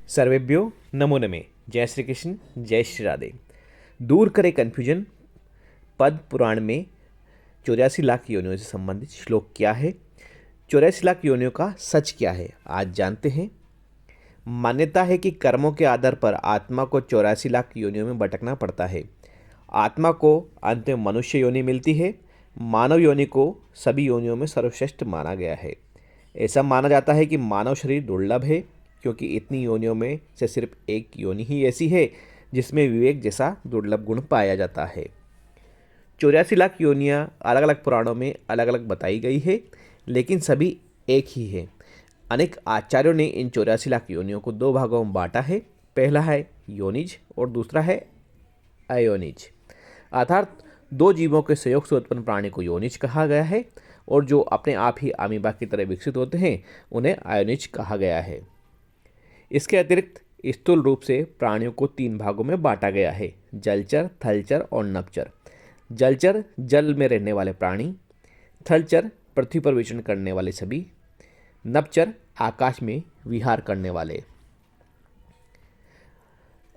सर्वेभ्यो नमो नमे। जय श्री कृष्ण, जय श्री राधे। दूर करे कन्फ्यूजन। पद्म पुराण में 84 लाख योनियों से संबंधित श्लोक क्या है, 84 लाख योनियों का सच क्या है, आज जानते हैं। मान्यता है कि कर्मों के आधार पर आत्मा को 84 लाख योनियों में भटकना पड़ता है। आत्मा को अंत में मनुष्य योनि मिलती है। मानव योनि को सभी योनियों में सर्वश्रेष्ठ माना गया है। ऐसा माना जाता है कि मानव शरीर दुर्लभ है, क्योंकि इतनी योनियों में से सिर्फ एक योनि ही ऐसी है जिसमें विवेक जैसा दुर्लभ गुण पाया जाता है। 84 लाख योनियाँ अलग अलग पुराणों में अलग अलग बताई गई है, लेकिन सभी एक ही है। अनेक आचार्यों ने इन 84 लाख योनियों को दो भागों में बांटा है। पहला है योनिज और दूसरा है अयोनिज, अर्थात दो जीवों के सहयोग से उत्पन्न प्राणी को योनिज कहा गया है, और जो अपने आप ही अमीबा की तरह विकसित होते हैं उन्हें अयोनिज कहा गया है। इसके अतिरिक्त स्थूल रूप से प्राणियों को तीन भागों में बांटा गया है: जलचर, थलचर और नभचर। जलचर जल में रहने वाले प्राणी, थलचर पृथ्वी पर विचरण करने वाले सभी, नभचर आकाश में विहार करने वाले।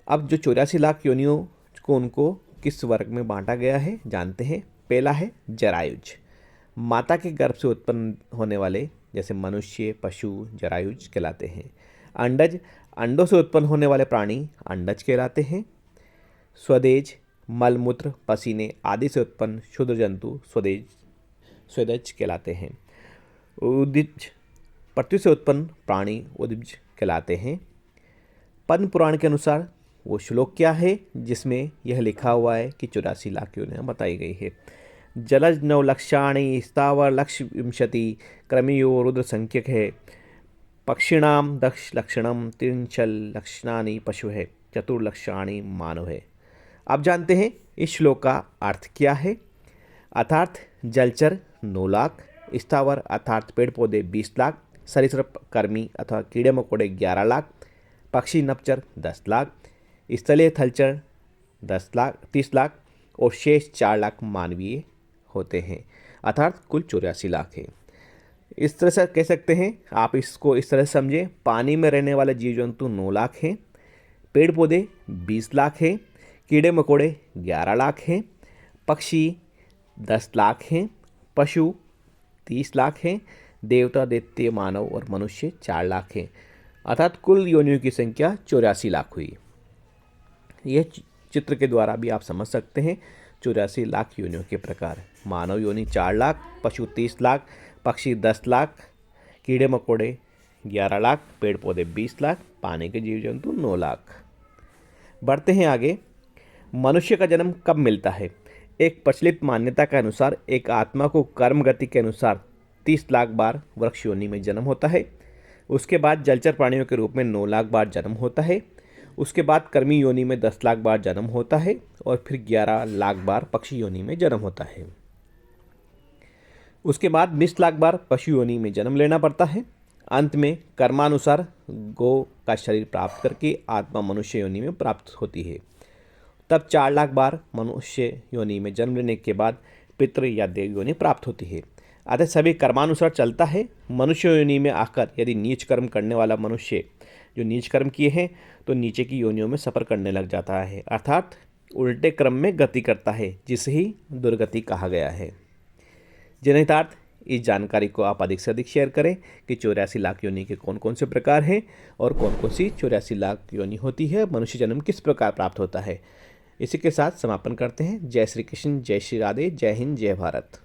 अब जो 84 लाख योनियों को उनको किस वर्ग में बांटा गया है जानते हैं। पहला है जरायुज। माता के गर्भ से उत्पन्न होने वाले जैसे मनुष्य, पशु जरायुज कहलाते हैं। अंडज, अंडों से उत्पन्न होने वाले प्राणी अंडज कहलाते हैं। स्वदेज, मलमूत्र, पसीने आदि से उत्पन्न क्षुद्र जंतु स्वेदज कहलाते हैं। उदिज, पृथ्वी से उत्पन्न प्राणी उदिज कहलाते हैं। पद्म पुराण के अनुसार वो श्लोक क्या है जिसमें यह लिखा हुआ है कि 84 लाख योनियां बताई गई है। जलज 9 लक्षाणि, स्थावर लक्ष विंशति, क्रमियो रुद्र संख्यक है। पक्षिणाम दक्ष लक्षणम, त्रिंशल लक्षणानि पशु है, चतुर्लक्षाणि मानव है। अब जानते हैं इस श्लोक का अर्थ क्या है। अर्थात जलचर 9 लाख, स्थावर अर्थात पेड़ पौधे 20 लाख, सरीसृप कर्मी अथवा कीड़े मकोड़े 11 लाख, पक्षी नभचर 10 लाख, स्थलीय थलचर 30 लाख और शेष 4 लाख मानवीय होते हैं, अर्थात कुल 84 लाख है। इस तरह से कह सकते हैं, आप इसको इस तरह से समझें। पानी में रहने वाले जीव जंतु 9 लाख हैं, पेड़ पौधे 20 लाख हैं, कीड़े मकोड़े 11 लाख हैं, पक्षी 10 लाख हैं, पशु 30 लाख हैं, देवता दैत्य मानव और मनुष्य 4 लाख हैं, अर्थात कुल योनियों की संख्या 84 लाख हुई। यह चित्र के द्वारा भी आप समझ सकते हैं 84 लाख योनियों के प्रकार। मानव योनि 4 लाख, पशु 30 लाख, पक्षी 10 लाख, कीड़े मकोड़े 11 लाख, पेड़ पौधे 20 लाख, पानी के जीव जंतु 9 लाख। बढ़ते हैं आगे। मनुष्य का जन्म कब मिलता है? एक प्रचलित मान्यता के अनुसार एक आत्मा को कर्म गति के अनुसार 30 लाख बार वृक्ष योनि में जन्म होता है। उसके बाद जलचर प्राणियों के रूप में 9 लाख बार जन्म होता है। उसके बाद कर्मी योनि में 10 लाख बार जन्म होता है और फिर 11 लाख बार पक्षी योनि में जन्म होता है। उसके बाद 20 लाख बार पशु योनि में जन्म लेना पड़ता है। अंत में कर्मानुसार गौ का शरीर प्राप्त करके आत्मा मनुष्य योनि में प्राप्त होती है। तब 4 लाख बार मनुष्य योनि में जन्म लेने के बाद पितृ या देव योनि प्राप्त होती है। अतः सभी कर्मानुसार चलता है। मनुष्य योनि में आकर यदि नीच कर्म करने वाला मनुष्य जो नीच कर्म किए हैं तो नीचे की योनियों में सफ़र करने लग जाता है, अर्थात उल्टे क्रम में गति करता है, जिसे ही दुर्गति कहा गया है। जनहितार्थ इस जानकारी को आप अधिक से अधिक शेयर करें कि 84 लाख योनि के कौन कौन से प्रकार हैं और कौन कौन सी 84 लाख योनि होती है, मनुष्य जन्म किस प्रकार प्राप्त होता है। इसी के साथ समापन करते हैं। जय श्री कृष्ण, जय श्री राधे, जय हिंद, जय भारत।